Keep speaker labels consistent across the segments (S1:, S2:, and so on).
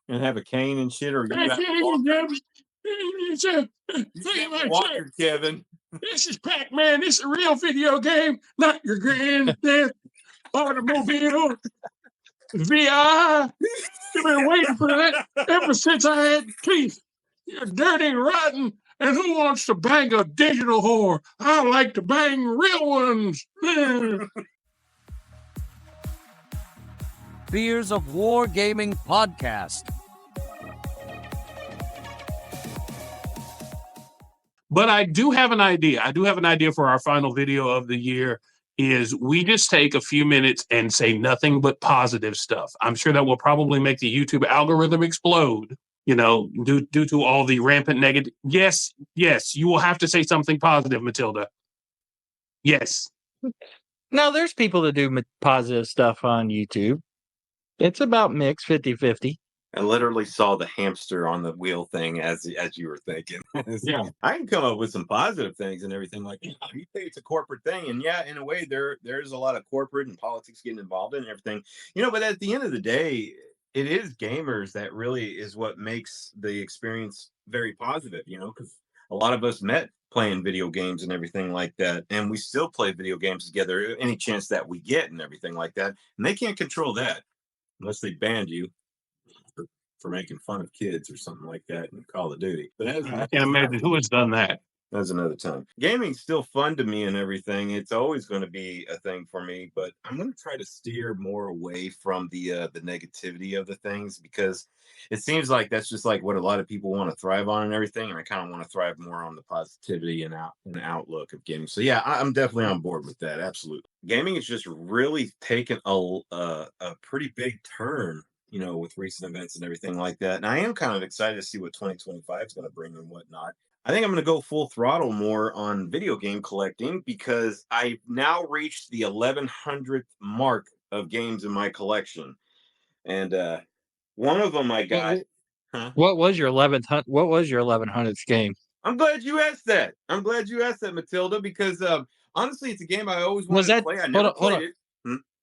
S1: and have a cane and shit, or you got walker, Kevin.
S2: This is Pac-Man. This is a real video game, not your granddad automobile. VR. You've been waiting for that ever since I had teeth. You're dirty and rotten. And who wants to bang a digital whore? I like to bang real ones.
S3: Fears of War Gaming Podcast.
S2: But I do have an idea. I do have an idea for our final video of the year. Is we just take a few minutes and say nothing but positive stuff. I'm sure that will probably make the YouTube algorithm explode, you know, due to all the rampant negative. Yes, you will have to say something positive, Matilda. Yes.
S4: No, there's people that do positive stuff on YouTube. It's about mixed 50-50.
S1: I literally saw the hamster on the wheel thing as you were thinking.
S2: Yeah.
S1: I can come up with some positive things and everything like, you think it's a corporate thing. And yeah, in a way, there's a lot of corporate and politics getting involved in everything, but at the end of the day, it is gamers that really is what makes the experience very positive, because a lot of us met playing video games and everything like that. And we still play video games together any chance that we get and everything like that. And they can't control that unless they banned you for making fun of kids or something like that in Call of Duty. But
S2: I can't imagine who has done that.
S1: That's another time. Gaming's still fun to me and everything. It's always going to be a thing for me, but I'm going to try to steer more away from the negativity of the things, because it seems like that's just like what a lot of people want to thrive on and everything. And I kind of want to thrive more on the positivity and outlook of gaming. So yeah, I'm definitely on board with that. Absolutely. Gaming has just really taken a pretty big turn, with recent events and everything like that. And I am kind of excited to see what 2025 is going to bring and whatnot. I think I'm going to go full throttle more on video game collecting, because I've now reached the 1100th mark of games in my collection. And one of them I got.
S4: What was your 1100th game?
S1: I'm glad you asked that. Matilda, because honestly, it's a game I always wanted to play. I never played it.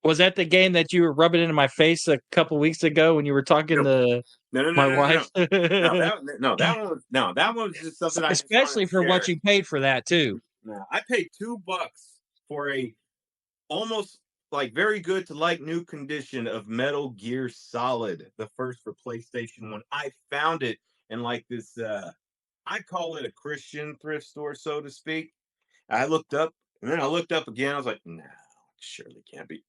S4: Was that the game that you were rubbing into my face a couple weeks ago when you were talking to my wife?
S1: No, that one was just something.
S4: Especially for what you paid for that too.
S1: No, I paid $2 for a almost like very good to like new condition of Metal Gear Solid, the first for PlayStation 1. I found it in like this. I call it a Christian thrift store, so to speak. I looked up, and then I looked up again. I was like, no, surely can't be.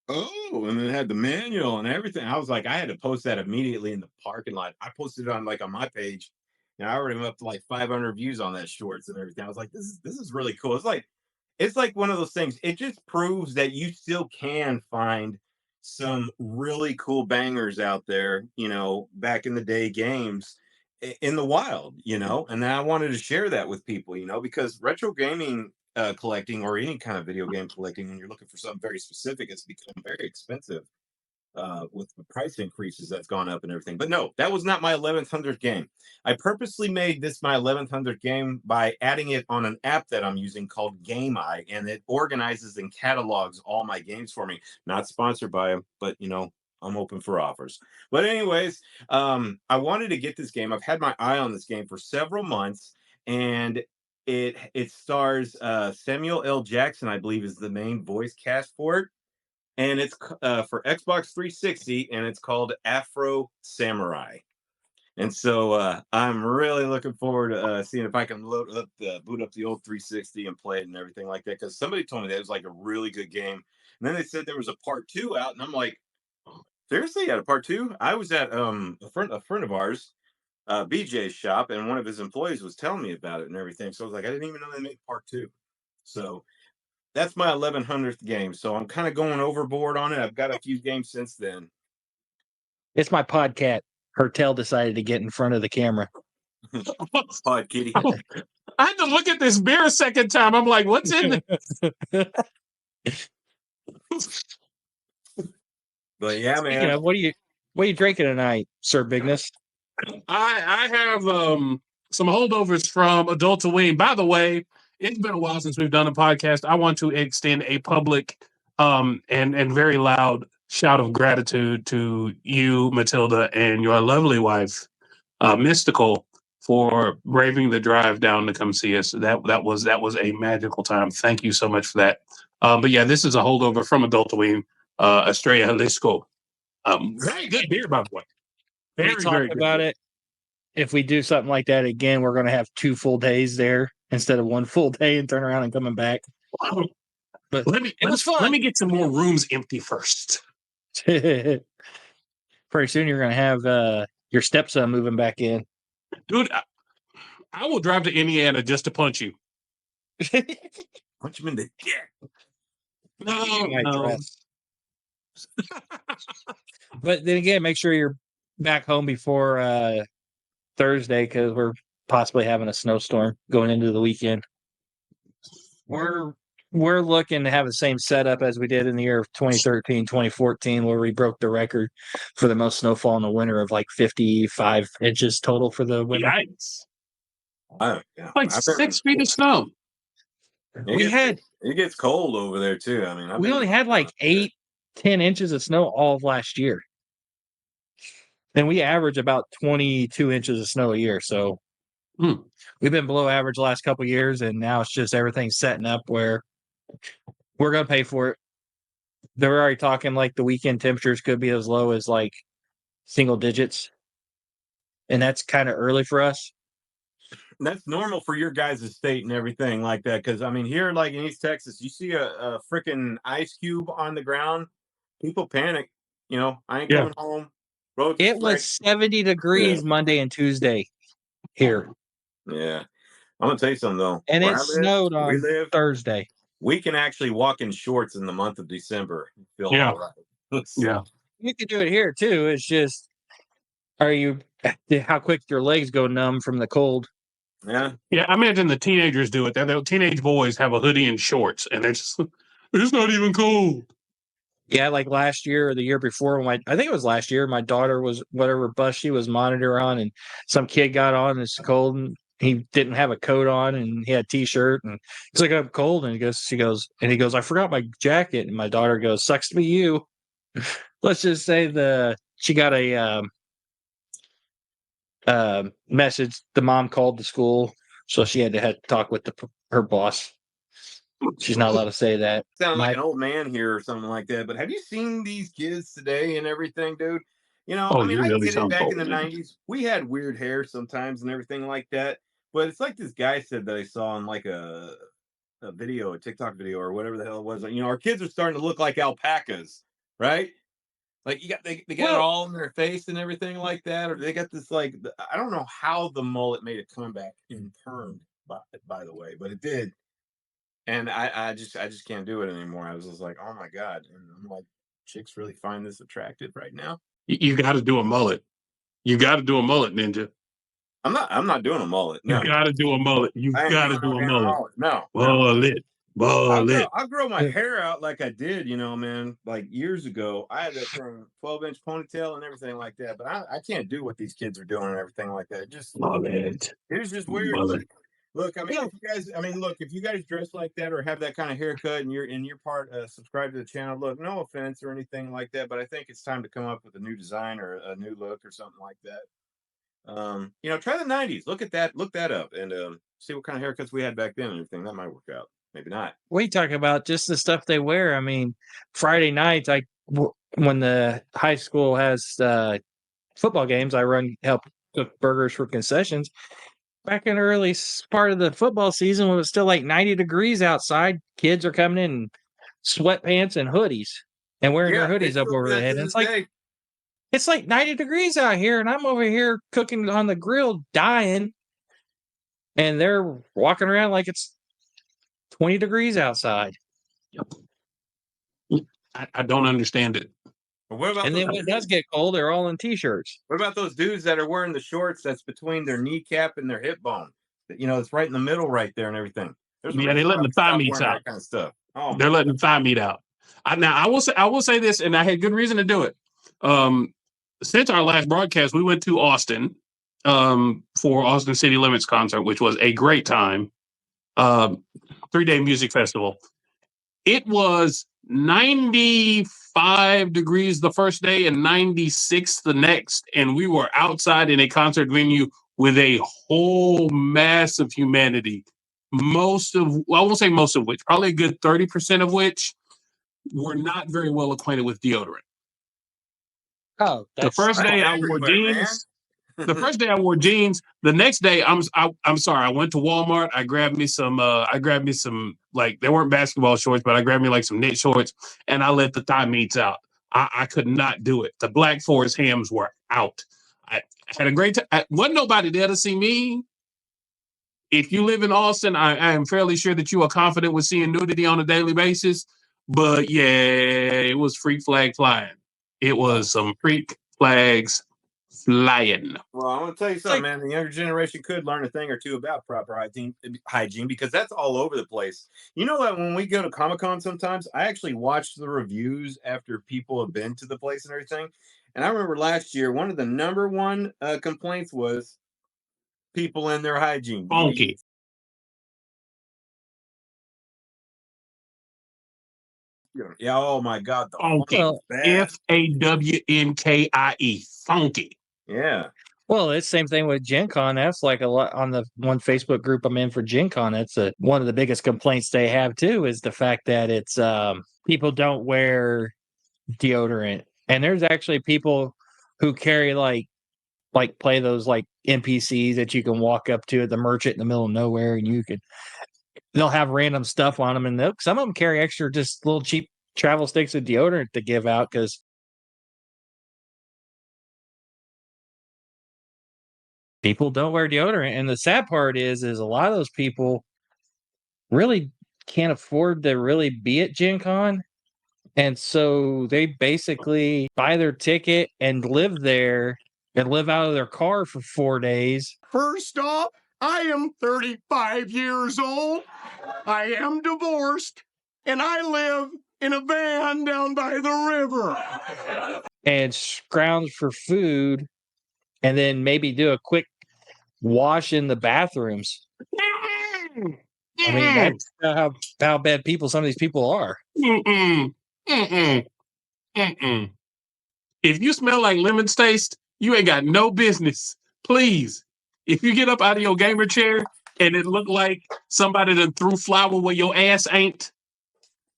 S1: Oh, and then it had the manual and everything. I was like, I had to post that immediately in the parking lot. I posted it on my page, and I already went up to like 500 views on that shorts and everything. I was like, this is really cool. It's like one of those things. It just proves that you still can find some really cool bangers out there, back in the day games in the wild, and I wanted to share that with people, because retro gaming collecting, or any kind of video game collecting, when you're looking for something very specific, it's become very expensive with the price increases that's gone up and everything. But no, that was not my 1100th game. I purposely made this my 1100th game by adding it on an app that I'm using called Game Eye, and it organizes and catalogs all my games for me. Not sponsored by them, but I'm open for offers. But anyways, I wanted to get this game. I've had my eye on this game for several months, and it stars Samuel L. Jackson, I believe, is the main voice cast for it, and it's for Xbox 360, and it's called Afro Samurai. And so I'm really looking forward to seeing if I can boot up the old 360 and play it and everything like that, because somebody told me that it was like a really good game, and then they said there was a part 2 out, and I'm like, seriously, at a part 2? I was at a friend of ours, BJ's shop, and one of his employees was telling me about it and everything. So I was like, I didn't even know they made part 2. So that's my 1100th game. So I'm kind of going overboard on it. I've got a few games since then.
S4: It's my podcat. Her tail decided to get in front of the camera.
S1: Pod kitty.
S2: I had to look at this beer a second time. I'm like, what's in it?
S1: But yeah, man.
S4: What are you drinking tonight, Sir Bigness?
S2: I have some holdovers from Adult to Ween. By the way, it's been a while since we've done a podcast. I want to extend a public and very loud shout of gratitude to you, Matilda, and your lovely wife, Mystical, for braving the drive down to come see us. That was a magical time. Thank you so much for that. But yeah, this is a holdover from Adultoween, Estrella Jalisco. Very good beer, by the way.
S4: We
S2: Very,
S4: talked
S2: very good
S4: about
S2: beer.
S4: it. If we do something like that again, we're going to have 2 full days there instead of 1 full day and turn around and coming back. But it was fun.
S2: Let me get some more rooms empty first.
S4: Pretty soon you're going to have your stepson moving back in.
S2: Dude, I will drive to Indiana just to punch you.
S1: Punch him in the dick.
S2: No,
S4: My
S2: no.
S4: dress. But then again, make sure you're back home before Thursday because we're possibly having a snowstorm going into the weekend. We're looking to have the same setup as we did in the year of 2013, 2014, where we broke the record for the most snowfall in the winter of like 55 inches total for the winter.
S2: Yikes.
S1: Like
S2: 6 feet of snow.
S1: It gets cold over there too. I mean,
S4: we only had like 8-10 inches of snow all of last year. And we average about 22 inches of snow a year. So we've been below average the last couple of years, and now it's just everything's setting up where we're going to pay for it. They're already talking like the weekend temperatures could be as low as like single digits. And that's kind of early for us.
S1: That's normal for your guys' state and everything like that. Because I mean, here, like in East Texas, you see a freaking ice cube on the ground, people panic. You know, I ain't coming home. Roads
S4: It was 70 degrees Monday and Tuesday here.
S1: Yeah, I'm gonna tell you something though.
S4: And it snowed on Thursday.
S1: We can actually walk in shorts in the month of December. Feel all right.
S2: Yeah,
S4: you can do it here too. It's just, how quick your legs go numb from the cold.
S1: Yeah.
S2: I imagine the teenagers do it. The teenage boys have a hoodie and shorts, and they're just, it's not even cold.
S4: Yeah, like last year or the year before, I think it was last year, my daughter was whatever bus she was monitor on, and some kid got on, and it's cold, and he didn't have a coat on, and he had a t-shirt, and he's like, I'm cold, and he goes, I forgot my jacket, and my daughter goes, sucks to be you. Let's just say she got a message. The mom called the school, so she had to talk with her boss. She's not allowed to say that.
S1: Sound like an old man here or something like that. But have you seen these kids today and everything, dude? You know, I mean, I get it back in the 90s. We had weird hair sometimes and everything like that. But it's like this guy said that I saw on like a video, a TikTok video or whatever the hell it was. You know, our kids are starting to look like alpacas, right? Like they got it all in their face and everything like that, or they got this like I don't know how the mullet made a comeback in permed, by the way, but it did. And I just can't do it anymore. I was just like, oh my god. And I'm like, chicks really find this attractive right now.
S2: You got to do a mullet. You got to do a mullet, Ninja.
S1: I'm not doing a mullet. No.
S2: You got to do a mullet. You got to do a mullet.
S1: No.
S2: Mullet.
S1: I'll grow my hair out like I did, you know, man, like years ago. I had that thing 12-inch ponytail and everything like that, but I can't do what these kids are doing and everything like that. Just
S2: mullet.
S1: It's just weird. Look, I mean, if you guys dress like that or have that kind of haircut and you're part subscribe to the channel, look, no offense or anything like that, but I think it's time to come up with a new design or a new look or something like that. You know, try the 90s. Look that up and see what kind of haircuts we had back then and everything. That might work out. Maybe not.
S4: We talk about just the stuff they wear. I mean, Friday nights, when the high school has football games, I help cook burgers for concessions. Back in the early part of the football season, when it was still like 90 degrees outside, kids are coming in sweatpants and hoodies and wearing their hoodies up over their head. And it's like 90 degrees out here, and I'm over here cooking on the grill, dying, and they're walking around like it's 20 degrees outside.
S2: Yep. I don't understand it.
S4: And then when it does get cold, they're all in t-shirts.
S1: What about those dudes that are wearing the shorts that's between their kneecap and their hip bone? You know, it's right in the middle right there and everything.
S2: They're letting the thigh meats out.
S1: That kind of stuff. Oh,
S2: they're letting the thigh meat out. Now I will say this, and I had good reason to do it. Since our last broadcast, we went to Austin for Austin City Limits concert, which was a great time. 3-day music festival. It was 95 degrees the first day and 96 the next. And we were outside in a concert venue with a whole mass of humanity. Most of, well, I won't say most of which, probably a good 30% of which were not very well acquainted with deodorant.
S4: Oh,
S2: The first day I wore jeans. The first day I wore jeans. The next day, I'm sorry. I went to Walmart. I grabbed me some. Like they weren't basketball shorts, but I grabbed me like some knit shorts, and I let the thigh meats out. I could not do it. The Black Forest hams were out. I had a great time. Wasn't nobody there to see me. If you live in Austin, I am fairly sure that you are confident with seeing nudity on a daily basis. But yeah, it was freak flag flying. It was some freak flags flying.
S1: Well, I'm gonna tell you something, man. The younger generation could learn a thing or two about proper hygiene because that's all over the place. You know that when we go to Comic-Con sometimes, I actually watch the reviews after people have been to the place and everything. And I remember last year, one of the number one complaints was people in their hygiene.
S2: Funky.
S1: Yeah, oh my God, the
S2: Funky.
S1: funk was bad.
S2: FAWNKIE. Funky.
S1: Yeah.
S4: Well, it's same thing with Gen Con. That's like a lot on the one Facebook group I'm in for Gen Con. That's one of the biggest complaints they have too is the fact that it's people don't wear deodorant. And there's actually people who carry like play those like NPCs that you can walk up to at the merchant in the middle of nowhere and they'll have random stuff on them and some of them carry extra just little cheap travel sticks of deodorant to give out because people don't wear deodorant. And the sad part is a lot of those people really can't afford to really be at Gen Con. And so they basically buy their ticket and live there and live out of their car for 4 days.
S5: First off, I am 35 years old. I am divorced, and I live in a van down by the river.
S4: And scrounge for food and then maybe do a quick wash in the bathrooms. I mean, that's how bad some of these people are.
S2: If you smell like lemon's taste, you ain't got no business. Please, if you get up out of your gamer chair and it look like somebody that threw flour where your ass ain't,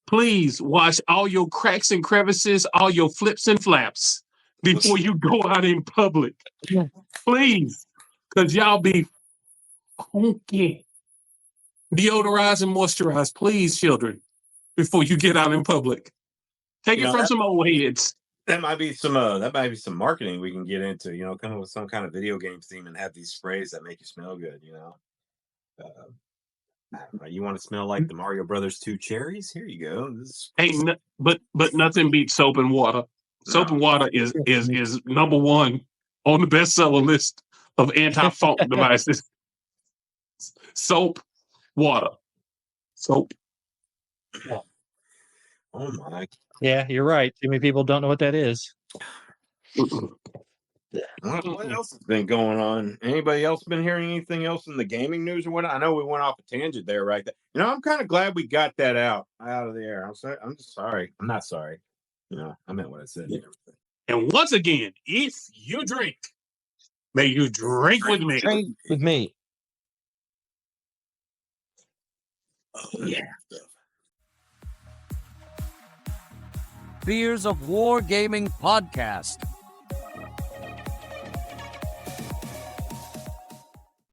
S2: please wash all your cracks and crevices, all your flips and flaps before you go out in public. Please, because y'all be funky. Deodorize and moisturize, please, children, before you get out in public. Take it from some old heads.
S1: That might be some marketing we can get into, come up with some kind of video game theme and have these sprays that make you smell good, you want to smell like the Mario Brothers 2 cherries? Here you go.
S2: But nothing beats soap and water. Soap and water is number one on the bestseller list of anti-funk devices. Soap, water. Soap.
S1: Oh my.
S4: Yeah, you're right. Too many people don't know what that is.
S1: What else has been going on? Anybody else been hearing anything else in the gaming news or what? I know we went off a tangent there, right? I'm kind of glad we got that out of the air. I'm just sorry. I'm not sorry. I meant what I said.
S2: And once again, if you drink, may you drink with me.
S4: Drink with me.
S1: Oh, yeah.
S3: Fears of War Gaming Podcast.